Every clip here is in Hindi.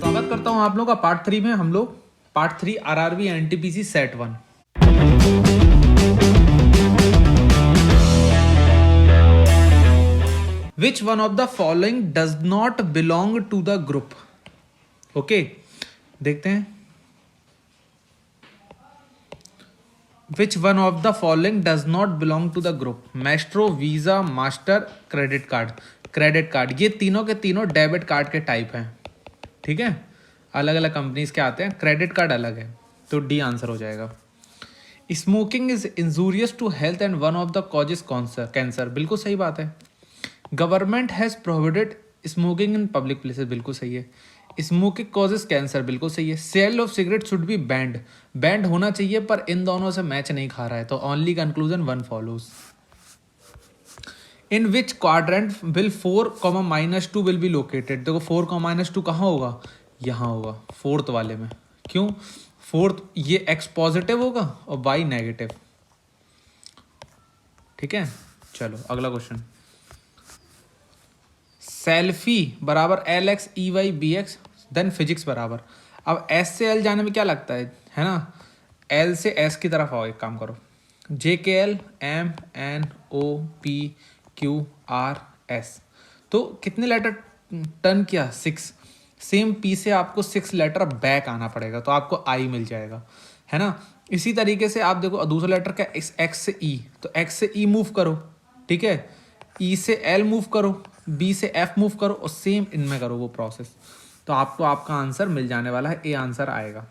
स्वागत करता हूं आप लोगों का पार्ट 3 में। हम लोग part 3 RRB NTPC set 1। Which one of the following does not belong to the group. Okay, देखते हैं। Which one of the following does not belong to the group. Maestro, Visa, Master, credit card. Credit card, ये तीनों के तीनों डेबिट कार्ड के टाइप हैं। ठीक है, अलग अलग कंपनीज के आते हैं, क्रेडिट कार्ड अलग है, तो डी आंसर हो जाएगा। Smoking is injurious to health and one of the causes cancer, बिल्कुल सही बात है। Government has prohibited smoking in public places, बिल्कुल सही है। स्मोकिंग कॉजेज कैंसर, बिल्कुल सही है। Sale of cigarette should be banned होना चाहिए, पर इन दोनों से मैच नहीं खा रहा है, तो only conclusion 1 follows. In which quadrant will 4, -2 will be located. देखो 4, -2 कहाँ होगा, यहाँ होगा, फोर्थ वाले में। क्यों फोर्थ, ये x पॉजिटिव होगा और y नेगेटिव। ठीक है, चलो अगला क्वेश्चन। सेल्फी बराबर LX EY BX, then physics बराबर। अब S से L जाने में क्या लगता है ना, L से S की तरफ आओ, एक काम करो, JKL MNOPQRS, तो कितने लेटर टर्न किया, 6। सेम P से आपको 6 लेटर बैक आना पड़ेगा, तो आपको I मिल जाएगा, है ना। इसी तरीके से आप देखो दूसरा लेटर क्या, X से E, तो X से E मूव करो, ठीक है, E से L मूव करो, B से F मूव करो, और सेम इनमें करो वो प्रोसेस, तो आपको आपका आंसर मिल जाने वाला है, ए आंसर आएगा।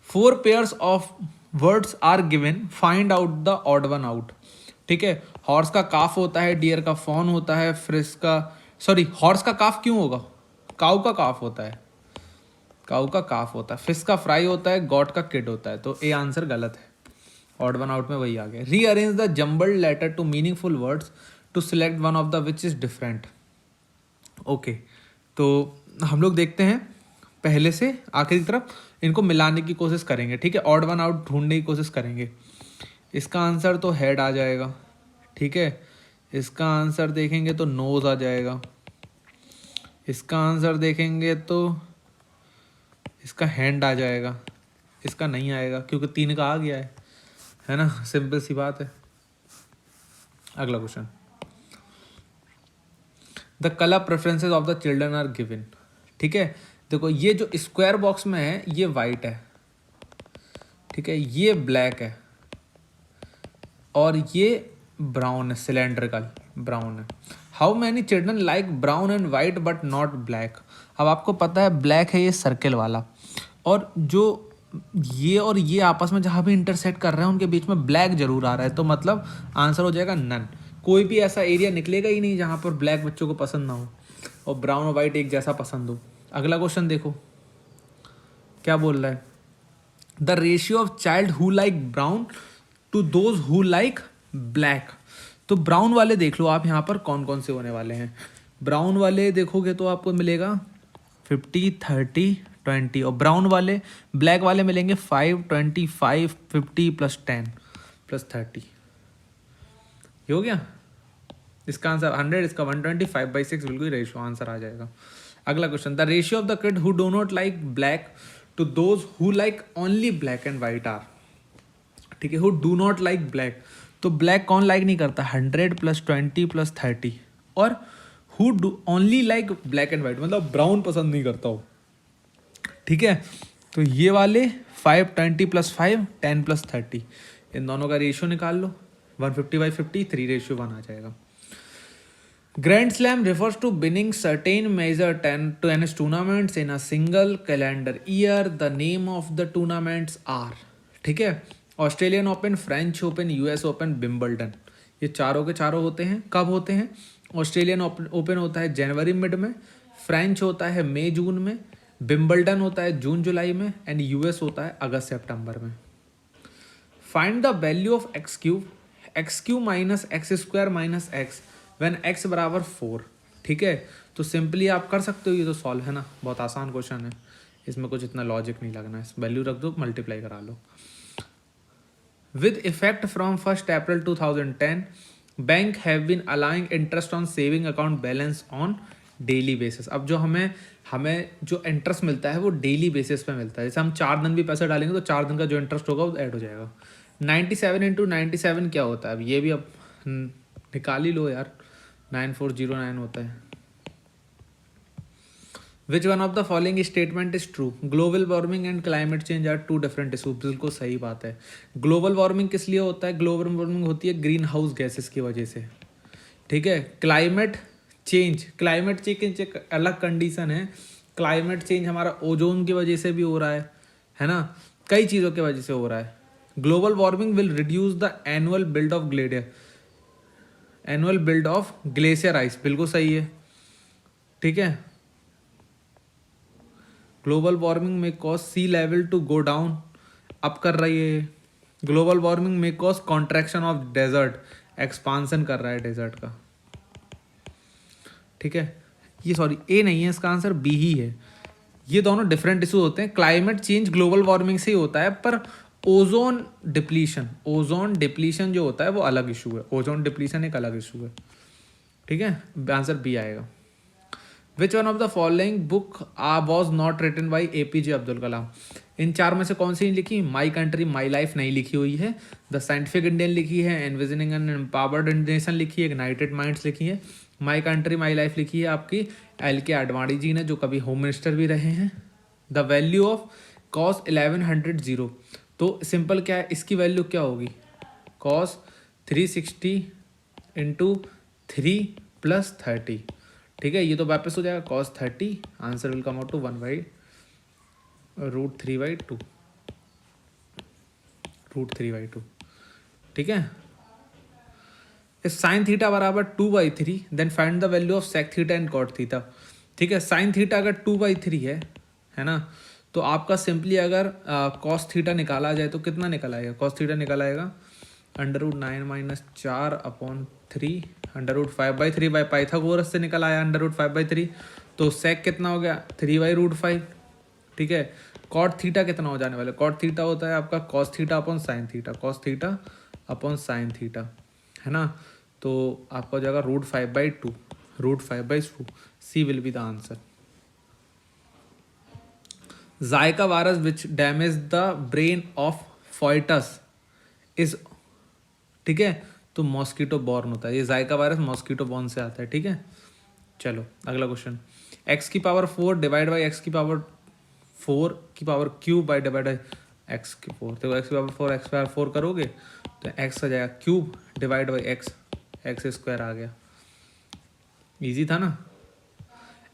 4 pairs of words are given, find out the odd one out. ठीक है, हॉर्स का काफ होता है, डियर का फॉन होता है, फ्रिस का, सॉरी हॉर्स का काफ क्यों होगा, काऊ का काफ होता है, काऊ का काफ होता है, फिश का फ्राई होता है, गॉड का किड होता है, तो ए आंसर गलत है। ऑड वन आउट में वही आ गया। Rearrange the jumbled letter to meaningful words to select one of the which is different. Okay, तो हम लोग देखते हैं पहले से आखिर की तरफ, इनको मिलाने की कोशिश करेंगे। ठीक है, ऑड वन आउट ढूंढने की कोशिश करेंगे। इसका आंसर तो हेड आ जाएगा, ठीक है। इसका आंसर देखेंगे तो नोज आ जाएगा। इसका आंसर देखेंगे तो इसका हैंड आ जाएगा। इसका नहीं आएगा क्योंकि 3 का आ गया है ना, सिंपल सी बात है। अगला question. The colour preferences of the children are given. ठीक है, देखो ये जो स्क्वायर बॉक्स में है ये वाइट है, ठीक है, ये ब्लैक है, और ये ब्राउन है, सिलेंड्रिकल ब्राउन है। How many children like brown and white but not black. अब आपको पता है ब्लैक है ये सर्कल वाला, और जो ये और ये आपस में जहाँ भी इंटरसेक्ट कर रहे हैं उनके बीच में ब्लैक जरूर आ रहा है, तो मतलब आंसर हो जाएगा नन। कोई भी ऐसा एरिया निकलेगा ही नहीं जहाँ पर ब्लैक बच्चों को पसंद ना हो और ब्राउन और वाइट एक जैसा पसंद हो। अगला क्वेश्चन देखो क्या बोल रहा है। The ratio of child who like brown to those who like black. तो ब्राउन वाले देख लो आप यहाँ पर कौन कौन से होने वाले हैं। ब्राउन वाले देखोगे तो आपको मिलेगा 50, 30, 20, और ब्राउन वाले ब्लैक वाले मिलेंगे 5, 25, 50 + 10 + 30। ये हो गया, इसका आंसर 100, इसका 125/6 बिल्कुल रेशियो आंसर आ जाएगा। अगला question. The ratio of the kid who do not like black to those who like only black and white are. ठीक है, who do not like black, तो ब्लैक कौन लाइक नहीं करता, 100 + 20 + 30, और who do only like black and white मतलब ब्राउन पसंद नहीं करता हो। ठीक है, तो ये वाले 5, 20 + 5, 10 + 30, इन दोनों का रेशियो निकाल लो, 150/50, 3:1 आ जाएगा। Grand slam refers to winning certain major tennis tournaments in a single calendar year. The name of the tournaments are, ठीक है, Australian open, French open, US open, Wimbledon. ये चारों के चारों होते हैं, कब होते हैं। ऑस्ट्रेलियन ओपन होता है जनवरी मिड में, फ्रेंच होता है मई जून में, विंबलडन होता है जून जुलाई में, एंड US होता है अगस्त सितंबर में। Find the value of x³ - x² - x when x बराबर 4। ठीक है, तो सिंपली आप कर सकते हो, ये तो सॉल्व है ना, बहुत आसान क्वेश्चन है, इसमें कुछ इतना लॉजिक नहीं लगना है, वैल्यू रख दो, मल्टीप्लाई करा लो। With effect from 1 April 2010 bank have been allowing interest on saving account balance on daily basis. अब जो हमें हमें जो इंटरेस्ट मिलता है वो डेली बेसिस पे मिलता है। जैसे हम 4 दिन भी पैसा डालेंगे तो 4 दिन का जो इंटरेस्ट होगा वो ऐड हो जाएगा। 97 इंटू 97 क्या होता है, अब ये भी अब निकाल ही लो यार, 9409 होता है। Which one of the following statement is true, global warming and climate change are two different issues. बिल्कुल सही बात है। ग्लोबल वार्मिंग किस लिए होता है, ग्लोबल वार्मिंग होती है ग्रीन हाउस गैसेस की वजह से, ठीक है। क्लाइमेट चेंज एक अलग कंडीशन है। क्लाइमेट चेंज हमारा ओजोन की वजह से भी हो रहा है ना, कई चीज़ों की वजह से हो रहा है। Global warming will reduce the annual build of glacier ice, बिल्कुल सही है, ठीक है। ग्लोबल वार्मिंग में cause sea level to go down, up कर रही है। ग्लोबल वार्मिंग में cause contraction of desert, expansion कर रहा है डेजर्ट का, ठीक है। ये सॉरी ए नहीं है, इसका आंसर बी ही है। ये दोनों डिफरेंट इशू होते हैं। क्लाइमेट चेंज ग्लोबल वार्मिंग से ही होता है, पर ओजोन डिप्लीशन जो होता है वो अलग इशू है। ओजोन डिप्लीशन एक अलग इशू है, ठीक है। आंसर बी आएगा। Which one of the following book was not written by APJ Abdul Kalam. इन 4 में से कौन सी लिखी, माई कंट्री माई लाइफ नहीं लिखी हुई है, द साइंटिफिक इंडियन लिखी है, एनविजनिंग एन एम्पावर्ड नेशन लिखी है, इग्नाइटेड माइंड्स लिखी है। माई कंट्री माई लाइफ लिखी है आपकी LK आडवाणी जी ने, जो कभी होम मिनिस्टर भी रहे हैं। The value of cos 1100 zero, तो सिंपल क्या है, इसकी वैल्यू क्या होगी, कॉस 360 इंटू 3 + 30, ठीक है। ये तो वापस हो जाएगा cos 30, answer will come out to 1/√3/2, √3/2, ठीक है। इफ साइन थीटा बराबर 2/3 then find the value of sec theta and cot theta, ठीक है। साइन थीटा अगर 2/3 है ना, तो आपका सिंपली अगर कॉस थीटा निकाला जाए तो कितना निकल आएगा, कॉस थीटा निकल आएगा √9 - 4/3 √5/3 बाई पाइथागोरस से निकल आया √5/3, तो सेक कितना हो गया 3/√5, ठीक है। कॉट थीटा कितना हो जाने वाला है, कॉट थीटा होता है आपका cos theta upon sine theta, cos theta upon sine theta, है ना। तो आपका हो जाएगा √5/2, C will be the answer. Zika virus which damage the brain of foetus is, ठीक है, तो मॉस्किटो बॉर्न होता है। ये जायका वायरस मॉस्किटो बॉर्न से आता है, ठीक है। चलो अगला question, x⁴ divide by x⁴ cube by divide by x⁴, तो x⁴ करोगे तो x आ जाएगा क्यूब डिवाइड बाई x² आ गया, इजी था ना।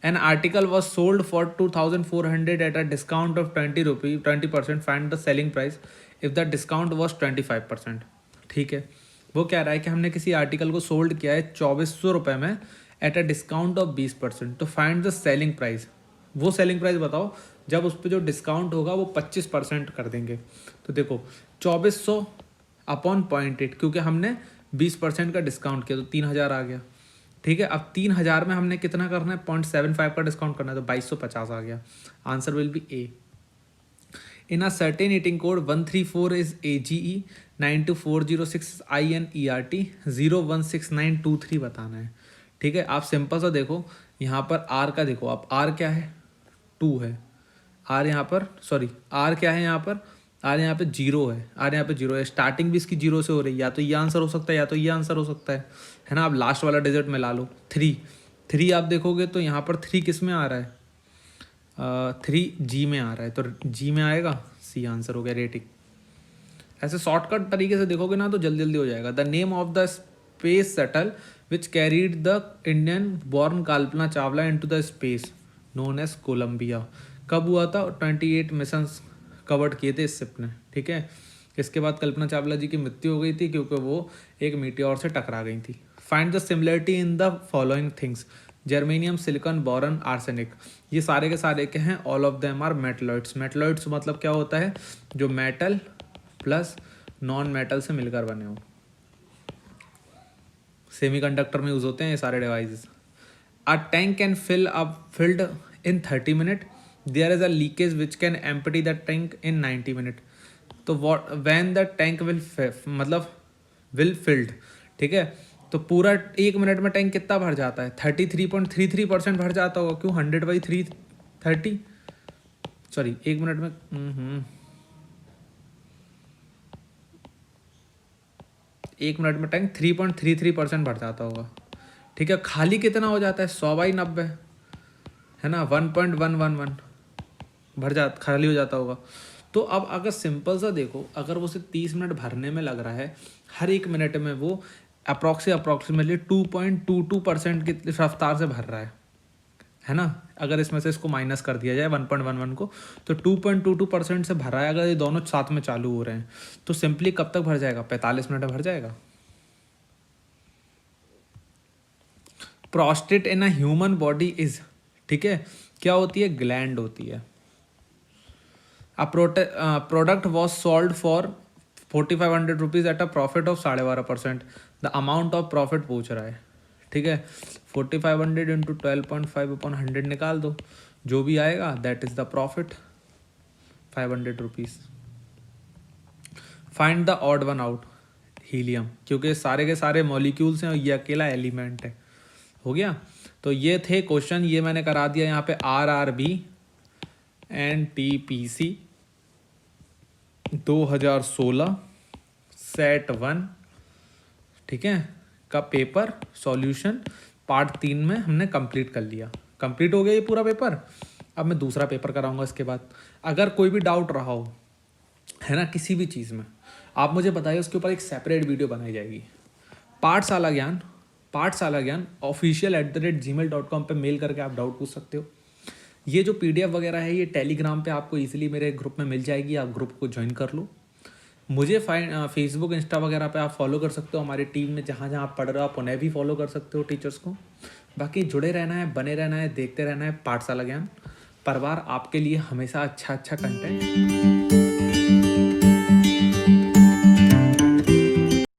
An article was sold for 2400 at a discount of 20%, find the selling price if the discount was 25%, ठीक है। वो कह रहा है कि हमने किसी आर्टिकल को सोल्ड किया है 2400 रुपये में एट अ डिस्काउंट ऑफ 20%, तो फाइंड द सेलिंग प्राइस। वो सेलिंग प्राइस बताओ जब उस पर जो डिस्काउंट होगा वो 25% कर देंगे। तो देखो 2400 अपॉन 0.8, क्योंकि हमने 20% का डिस्काउंट किया तो 3000 आ गया, ठीक है। अब 3000 में हमने कितना करना है, 0.75 का डिस्काउंट करना है, तो 2250 आ गया, answer will be A. In a certain eating code 134 is AGE, 92406 INERT, 01692 बताना है, ठीक है। आप सिंपल सा देखो यहाँ पर आर का देखो, आप आर क्या है 2 है, आर यहाँ पर सॉरी आर क्या है यहाँ पर, आर यहाँ पे 0 है, आर यहाँ पे 0 है, स्टार्टिंग भी इसकी 0 से हो रही है, या तो ये आंसर हो सकता है या तो ये आंसर हो सकता है ना। आप लास्ट वाला डिजिट में ला लो 3 आप देखोगे तो यहाँ पर 3 किस में आ रहा है, 3 जी में आ रहा है, तो जी में आएगा, सी आंसर हो गया रेटिंग। ऐसे शॉर्टकट तरीके से देखोगे ना तो जल्दी जल्दी हो जाएगा। The name of the space shuttle which carried the Indian born Kalpana Chawla into the space known as Columbia, कब हुआ था, 28 मिशंस कवर्ड किए थे इस शिप ने, ठीक है। इसके बाद कल्पना चावला जी की मृत्यु हो गई थी क्योंकि वो एक मीटियोर से टकरा गई थी। Find the similarity in the following things, germanium, silicon, boron, arsenic, ये सारे के सारे के हैं, all of them are metalloids. Metalloids मतलब क्या होता है, जो मेटल प्लस नॉन मेटल से मिलकर बने हो, सेमीकंडक्टर में यूज होते हैं ये सारे devices. A tank can filled in 30 minute, there is a leakage which can empty the tank in 90 minute. तो what when the tank will filled, ठीक है। तो पूरा 1 मिनट में टैंक कितना भर जाता है? 33.33% भर जाता होगा। क्यों? 100/330, सॉरी 1 मिनट में 1 मिनट में टैंक 3.33% भर जाता होगा। ठीक है, खाली कितना हो जाता है? 100/90 है ना, 1.111 खाली हो जाता होगा। तो अब अगर सिंपल सा देखो, अगर वो सिर्फ 30 मिनट भरने में लग रहा है, हर 1 मिनट में वो अप्रॉक्सीमेटली 2.22% की रफ्तार से भर रहा है ना। अगर इसमें से इसको माइनस कर दिया जाए 1.11 को, तो 2.22% से भर रहा है। अगर ये दोनों साथ में चालू हो रहे हैं तो सिंपली कब तक भर जाएगा? 45 मिनट में भर जाएगा। Prostate in a human body is, ठीक है, क्या होती है? ग्लैंड होती है। A product was sold for 4500 rupees at a profit of 12.5%। The amount of profit पूछ रहा है। ठीक है, 4500 इंटू 12.5/100 निकाल दो, जो भी आएगा that is the profit, 500 rupees. Find the odd one out, helium, क्योंकि सारे के सारे मॉलिक्यूल्स हैं और ये अकेला एलिमेंट है। हो गया। तो ये थे क्वेश्चन, ये मैंने करा दिया यहाँ पे RRB NTPC 2016 सेट 1, ठीक है, का पेपर सॉल्यूशन पार्ट 3 में हमने कंप्लीट कर लिया। कंप्लीट हो गया ये पूरा पेपर। अब मैं दूसरा पेपर कराऊंगा इसके बाद। अगर कोई भी डाउट रहा हो, है ना, किसी भी चीज़ में, आप मुझे बताइए, उसके ऊपर एक सेपरेट वीडियो बनाई जाएगी। पाठशाला ज्ञान official@gmail.com पे मेल करके आप डाउट पूछ सकते हो। ये जो PDF वगैरह है ये टेलीग्राम पे आपको इजीली मेरे ग्रुप में मिल जाएगी, आप ग्रुप को ज्वाइन कर लो। मुझे फेसबुक इंस्टा वगैरह पे आप फॉलो कर सकते हो। हमारी टीम में जहाँ जहाँ आप पढ़ रहे हो आप उन्हें भी फॉलो कर सकते हो, टीचर्स को। बाकी जुड़े रहना है, बने रहना है, देखते रहना है पाठशाला ज्ञान। परिवार आपके लिए हमेशा अच्छा कंटेंट